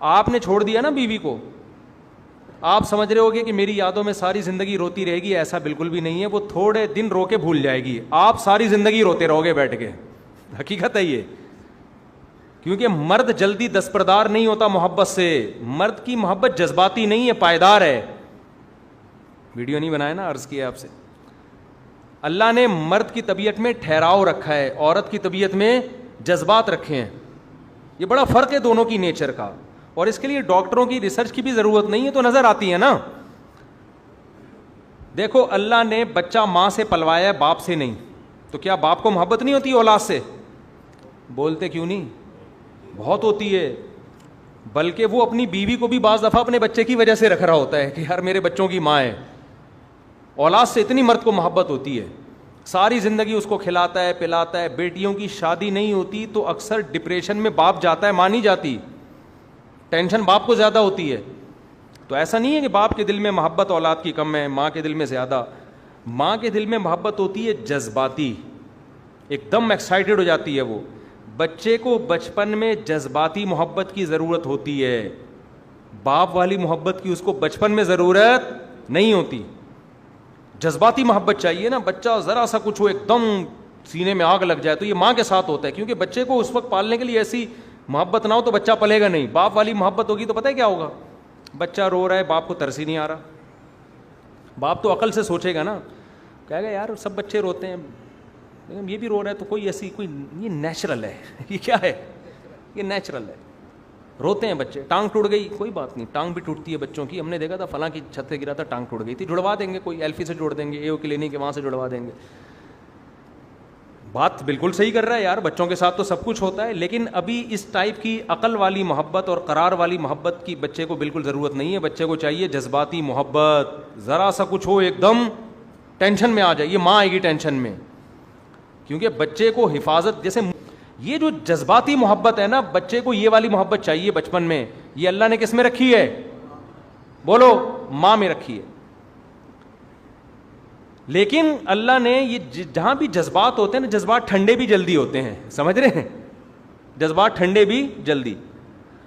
آپ نے چھوڑ دیا نا بیوی کو, آپ سمجھ رہے ہوگے کہ میری یادوں میں ساری زندگی روتی رہے گی, ایسا بالکل بھی نہیں ہے. وہ تھوڑے دن رو کے بھول جائے گی, آپ ساری زندگی روتے رہو گے بیٹھ کے. حقیقت ہے یہ, کیونکہ مرد جلدی دستبردار نہیں ہوتا محبت سے. مرد کی محبت جذباتی نہیں ہے, پائیدار ہے. ویڈیو نہیں بنایا نا, عرض کیا آپ سے. اللہ نے مرد کی طبیعت میں ٹھہراؤ رکھا ہے, عورت کی طبیعت میں جذبات رکھے ہیں. یہ بڑا فرق ہے دونوں کی نیچر کا, اور اس کے لیے ڈاکٹروں کی ریسرچ کی بھی ضرورت نہیں ہے, تو نظر آتی ہے نا. دیکھو اللہ نے بچہ ماں سے پلوایا ہے, باپ سے نہیں, تو کیا باپ کو محبت نہیں ہوتی اولاد سے؟ بولتے کیوں نہیں؟ بہت ہوتی ہے. بلکہ وہ اپنی بیوی کو بھی بعض دفعہ اپنے بچے کی وجہ سے رکھ رہا ہوتا ہے کہ یار میرے بچوں کی ماں ہے. اولاد سے اتنی مرد کو محبت ہوتی ہے, ساری زندگی اس کو کھلاتا ہے پلاتا ہے. بیٹیوں کی شادی نہیں ہوتی تو اکثر ڈپریشن میں باپ جاتا ہے, ماں نہیں جاتی. ٹینشن باپ کو زیادہ ہوتی ہے. تو ایسا نہیں ہے کہ باپ کے دل میں محبت اولاد کی کم ہے, ماں کے دل میں زیادہ. ماں کے دل میں محبت ہوتی ہے جذباتی, ایک دم ایکسائٹیڈ ہو جاتی ہے وہ. بچے کو بچپن میں جذباتی محبت کی ضرورت ہوتی ہے, باپ والی محبت کی اس کو بچپن میں ضرورت نہیں ہوتی. جذباتی محبت چاہیے نا. بچہ ذرا سا کچھ ہو ایک دم سینے میں آگ لگ جائے, تو یہ ماں کے ساتھ ہوتا ہے, کیونکہ بچے کو اس وقت پالنے کے لیے ایسی محبت نہ ہو تو بچہ پلے گا نہیں. باپ والی محبت ہوگی تو پتہ ہے کیا ہوگا؟ بچہ رو رہا ہے, باپ کو ترس ہی نہیں آ رہا. باپ تو عقل سے سوچے گا نا, کہے گا یار سب بچے روتے ہیں, یہ بھی رو رہا ہے تو کوئی ایسی کوئی, یہ نیچرل ہے. یہ کیا ہے؟ یہ نیچرل ہے. روتے ہیں بچے, ٹانگ ٹوٹ گئی, کوئی بات نہیں, ٹانگ بھی ٹوٹتی ہے بچوں کی. ہم نے دیکھا تھا فلاں کی چھت سے گرا تھا, ٹانگ ٹوٹ گئی تھی, جڑوا دیں گے, کوئی ایلفی سے جوڑ دیں گے, ایو کلینک کے وہاں سے جڑوا دیں گے. بات بالکل صحیح کر رہا ہے یار, بچوں کے ساتھ تو سب کچھ ہوتا ہے. لیکن ابھی اس ٹائپ کی عقل والی محبت اور قرار والی محبت کی بچے کو بالکل ضرورت نہیں ہے. بچے کو چاہیے جذباتی محبت. ذرا سا کچھ ہو ایک دم ٹینشن میں آ جائے, یہ ماں آئے گی ٹینشن میں, کیونکہ بچے کو حفاظت, جیسے یہ جو جذباتی محبت ہے نا, بچے کو یہ والی محبت چاہیے بچپن میں. یہ اللہ نے کس میں رکھی ہے؟ بولو, ماں میں رکھی ہے. لیکن اللہ نے یہ جہاں بھی جذبات ہوتے ہیں نا, جذبات ٹھنڈے بھی جلدی ہوتے ہیں, سمجھ رہے ہیں؟ جذبات ٹھنڈے بھی جلدی.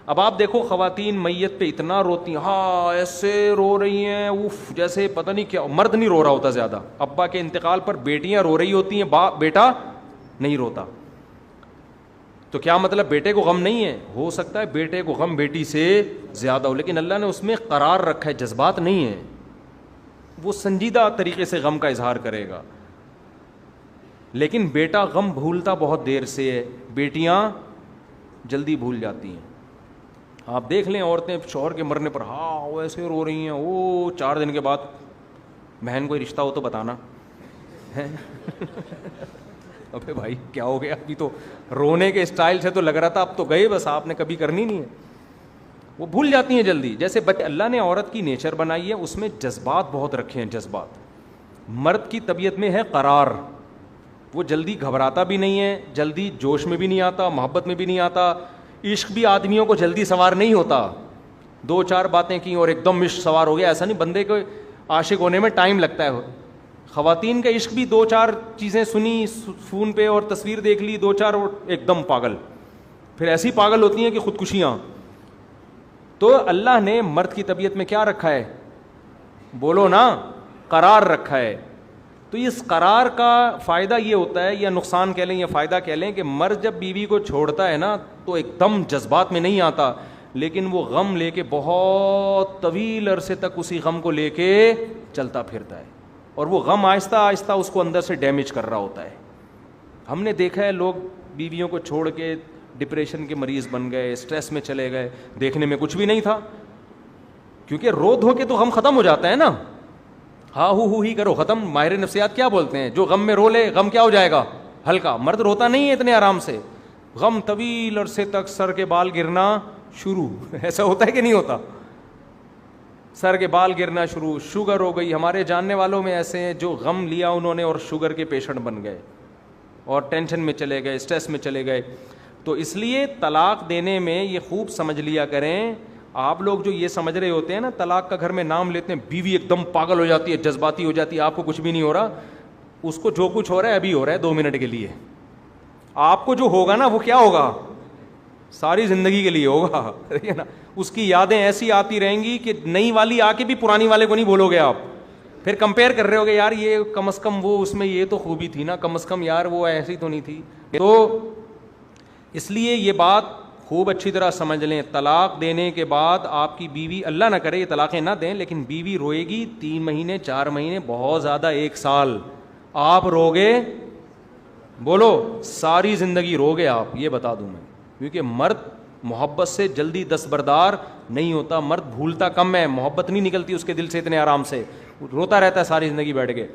اب آپ دیکھو خواتین میت پہ اتنا روتی ہیں, ہاں ایسے رو رہی ہیں, اوف, جیسے پتہ نہیں کیا. مرد نہیں رو رہا ہوتا زیادہ, ابا کے انتقال پر بیٹیاں رو رہی ہوتی ہیں, بیٹا نہیں روتا. تو کیا مطلب بیٹے کو غم نہیں ہے؟ ہو سکتا ہے بیٹے کو غم بیٹی سے زیادہ ہو, لیکن اللہ نے اس میں قرار رکھا ہے, جذبات نہیں ہے. وہ سنجیدہ طریقے سے غم کا اظہار کرے گا. لیکن بیٹا غم بھولتا بہت دیر سے ہے, بیٹیاں جلدی بھول جاتی ہیں. آپ دیکھ لیں عورتیں شوہر کے مرنے پر ہاں ویسے رو رہی ہیں, وہ 4 دن کے بعد بہن کوئی رشتہ ہو تو بتانا. ابے بھائی کیا ہو گیا؟ ابھی تو رونے کے اسٹائل سے تو لگ رہا تھا اب تو گئے, بس آپ نے کبھی کرنی نہیں ہے. وہ بھول جاتی ہیں جلدی. جیسے اللہ نے عورت کی نیچر بنائی ہے, اس میں جذبات بہت رکھے ہیں. جذبات, مرد کی طبیعت میں ہے قرار, وہ جلدی گھبراتا بھی نہیں ہے, جلدی جوش میں بھی نہیں آتا, محبت میں بھی نہیں آتا. عشق بھی آدمیوں کو جلدی سوار نہیں ہوتا. 2-4 باتیں کی اور ایک دم عشق سوار ہو گیا, ایسا نہیں. بندے کو عاشق ہونے میں ٹائم لگتا ہے. خواتین کا عشق بھی 2-4 چیزیں سنی فون پہ اور تصویر دیکھ لی 2-4 اور ایک دم پاگل, پھر ایسی پاگل ہوتی ہیں کہ خودکشیاں. تو اللہ نے مرد کی طبیعت میں کیا رکھا ہے؟ بولو نا, قرار رکھا ہے. تو اس قرار کا فائدہ یہ ہوتا ہے, یا نقصان کہہ لیں یا فائدہ کہہ لیں, کہ مرد جب بیوی کو چھوڑتا ہے نا تو ایک دم جذبات میں نہیں آتا, لیکن وہ غم لے کے بہت طویل عرصے تک اسی غم کو لے کے چلتا پھرتا ہے, اور وہ غم آہستہ آہستہ اس کو اندر سے ڈیمیج کر رہا ہوتا ہے. ہم نے دیکھا ہے لوگ بیویوں کو چھوڑ کے ڈپریشن کے مریض بن گئے, اسٹریس میں چلے گئے, دیکھنے میں کچھ بھی نہیں تھا, کیونکہ رو دھو کے تو غم ختم ہو جاتا ہے نا. ہاں ہو ہی کرو ختم. ماہر نفسیات کیا بولتے ہیں؟ جو غم میں رو لے غم کیا ہو جائے گا؟ ہلکا. مرد روتا نہیں ہے اتنے آرام سے, غم طویل عرصے تک سر کے بال گرنا شروع. ایسا ہوتا ہے کہ نہیں ہوتا؟ سر کے بال گرنا شروع. شوگر ہو گئی. ہمارے جاننے والوں میں ایسے ہیں جو غم لیا انہوں نے اور شوگر کے پیشنٹ بن گئے اور ٹینشن میں چلے گئے, اسٹریس میں چلے گئے. تو اس لیے طلاق دینے میں یہ خوب سمجھ لیا کریں. آپ لوگ جو یہ سمجھ رہے ہوتے ہیں نا, طلاق کا گھر میں نام لیتے ہیں, بیوی ایک دم پاگل ہو جاتی ہے, جذباتی ہو جاتی ہے, آپ کو کچھ بھی نہیں ہو رہا. اس کو جو کچھ ہو رہا ہے ابھی ہو رہا ہے 2 منٹ کے لیے. آپ کو جو ہوگا نا وہ کیا ہوگا؟ ساری زندگی کے لیے ہوگا, ٹھیک ہے نا. اس کی یادیں ایسی آتی رہیں گی کہ نئی والی آ کے بھی پرانی والے کو نہیں بولو گے آپ, پھر کمپیئر کر رہے ہو گے یار یہ کم از کم وہ اس میں یہ تو خوبی تھی نا, کم از کم یار وہ ایسی تو نہیں تھی. تو اس لیے یہ بات خوب اچھی طرح سمجھ لیں, طلاق دینے کے بعد آپ کی بیوی, اللہ نہ کرے یہ طلاقیں نہ دیں, لیکن بیوی روئے گی 3 مہینے 4 مہینے, بہت زیادہ 1 سال, آپ روگے, بولو ساری زندگی روگے آپ, یہ بتا دوں میں. کیونکہ مرد محبت سے جلدی دستبردار نہیں ہوتا, مرد بھولتا کم ہے, محبت نہیں نکلتی اس کے دل سے اتنے آرام سے, روتا رہتا ہے ساری زندگی بیٹھ کے.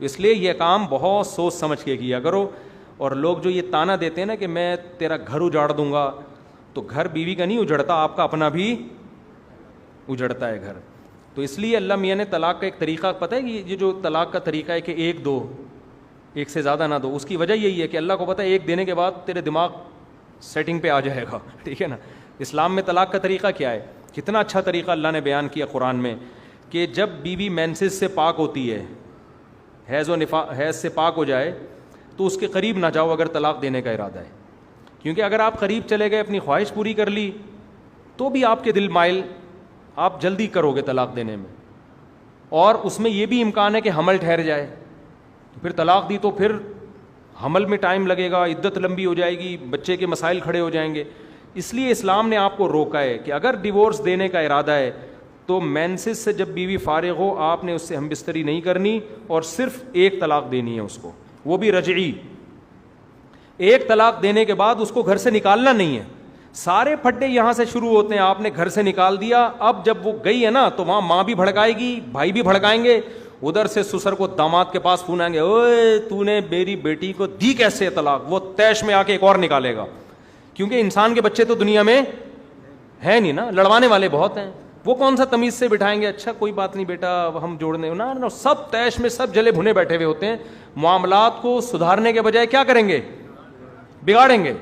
اس لیے یہ کام بہت سوچ سمجھ کے کیا کرو. اور لوگ جو یہ تانا دیتے ہیں نا کہ میں تیرا گھر اجاڑ دوں گا, تو گھر بیوی کا نہیں اجڑتا, آپ کا اپنا بھی اجڑتا ہے گھر. تو اس لیے اللہ میاں نے طلاق کا ایک طریقہ, پتہ ہے کہ یہ جو طلاق کا طریقہ ہے کہ 1 2 ایک سے زیادہ نہ دو, اس کی وجہ یہی ہے کہ اللہ کو پتہ ہے 1 دینے کے بعد تیرے دماغ سیٹنگ پہ آ جائے گا, ٹھیک ہے نا. اسلام میں طلاق کا طریقہ کیا ہے, کتنا اچھا طریقہ اللہ نے بیان کیا قرآن میں, کہ جب بیوی مینسز سے پاک ہوتی ہے, حیض سے پاک ہو جائے, تو اس کے قریب نہ جاؤ اگر طلاق دینے کا ارادہ ہے. کیونکہ اگر آپ قریب چلے گئے, اپنی خواہش پوری کر لی, تو بھی آپ کے دل مائل, آپ جلدی کرو گے طلاق دینے میں. اور اس میں یہ بھی امکان ہے کہ حمل ٹھہر جائے, تو پھر طلاق دی تو پھر حمل میں ٹائم لگے گا, عدت لمبی ہو جائے گی, بچے کے مسائل کھڑے ہو جائیں گے. اس لیے اسلام نے آپ کو روکا ہے کہ اگر ڈیورس دینے کا ارادہ ہے تو مینسز سے جب بیوی فارغ ہو, آپ نے اس سے ہم بستری نہیں کرنی, اور صرف 1 طلاق دینی ہے اس کو, وہ بھی رجعی. 1 طلاق دینے کے بعد اس کو گھر سے نکالنا نہیں ہے. سارے پھڈے یہاں سے شروع ہوتے ہیں, آپ نے گھر سے نکال دیا, اب جب وہ گئی ہے نا تو وہاں ماں بھی بھڑکائے گی, بھائی بھی بھڑکائیں گے, ادھر سے سسر کو داماد کے پاس فون آئیں گے, اوے تو نے میری بیٹی کو دی کیسے طلاق, وہ تیش میں آ کے ایک اور نکالے گا. کیونکہ انسان کے بچے تو دنیا میں ہے نہیں نا, لڑوانے والے بہت ہیں, وہ کون سا تمیز سے بٹھائیں گے, اچھا کوئی بات نہیں بیٹا ہم جوڑنے نا, سب تیش میں سب جلے بھنے بیٹھے ہوئے ہوتے ہیں. معاملات کو سدھارنے کے بجائے کیا کریں گے, بگاڑیں گے.